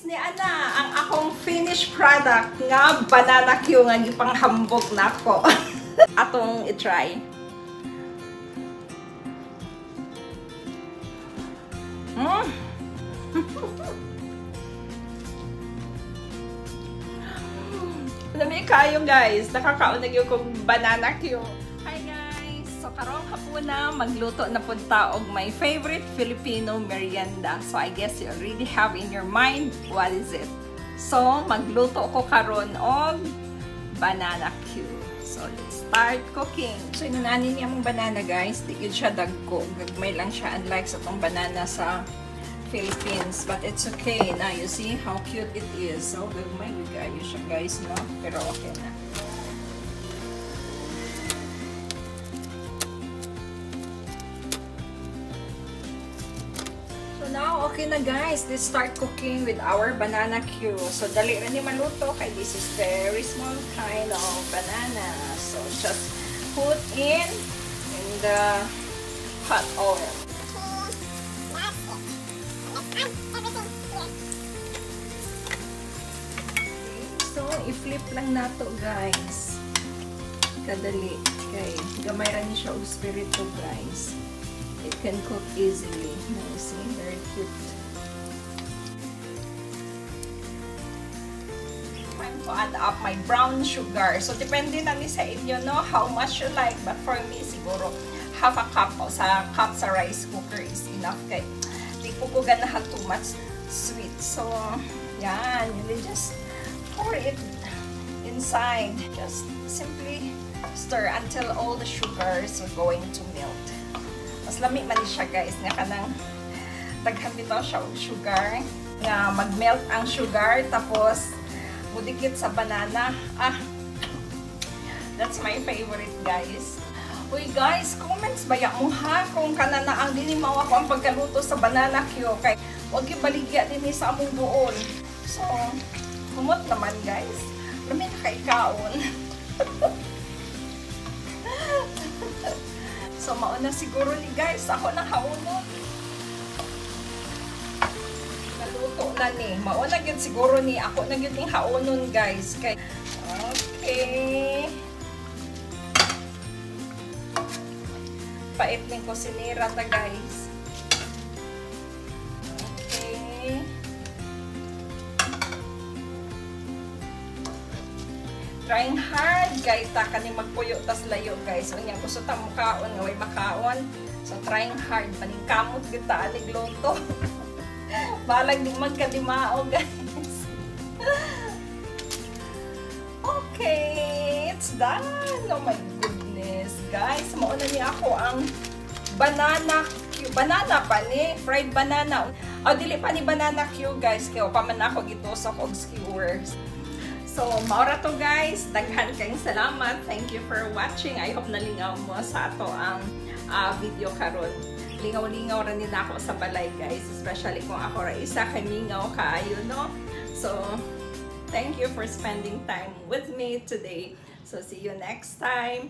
ni ana ang akong finished product nga banana Q nga gipanghambog nako. Atong i-try. Lami kayo guys, nakakaunag yung kong banana Q. Hi guys! So karong hapuna magluto na punta og my favorite Filipino merienda. So I guess you already have in your mind what is it. So magluto ko karon og banana Q. So let's start cooking. So inunanin niya mong banana guys, di yun siya dagko. Gagmay lang siya unlike sa tong banana sa Philippines, but it's okay na. You see how cute it is. So gagmay kayo siya guys, no? Pero okay na. So now okay na guys. Let's start cooking with our banana Q. So dali rin ni maluto kay this is very small kind of banana. So just put in the hot oil. So, i-flip lang nato guys. Kadali. Okay. Gamay rin siya og spirito guys. It can cook easily. Now, see? Very cute. Time to add up my brown sugar. So, depende na ni sa inyo, no? How much you like. But for me, siguro, half a cup o sa rice cooker is enough. Kaya, di po ko ganahan too much sweet. So, yan. You just pour it inside. Just simply stir until all the sugars are going to melt. Mas lami man siya guys. Nga kanang daghan bitaw siya og sugar. Nga mag-melt ang sugar tapos mudikit sa banana. That's my favorite guys. Uy guys, comments baya mo ha kung kanana ang dinimaw ako ang pagkaluto sa banana Q. Kay wag ibaligya din sa among buon. So, kumot naman guys. Lami na kay kaon. So, mauna siguro ni guys. Ako nang haunon. Naluto na ni. Mauna yun siguro ni. Ako na yun yung haunon guys. Kay okay. Pait ng kusinira ta guys. Okay. Trying hard guys ta kani magpuyo tas layo guys. Unya gusto ta mukaon nga way makaon. So trying hard maning kamot gyud ta anig luto. Balag di magkadimao guys. Okay, it's done. Oh my goodness guys. Mauna ni ako ang banana Q. Banana pa ni fried banana. Dili pa ni banana Q guys. Kaya pa man ako gitusok og skewers. So, maura to guys. Daghan kayong salamat. Thank you for watching. I hope nalingaw mo sa ato ang video karon. Lingaw-lingaw rin din ako sa balay guys. Especially kung ako ra isa kamingaw kaayo, no? So, thank you for spending time with me today. So, see you next time.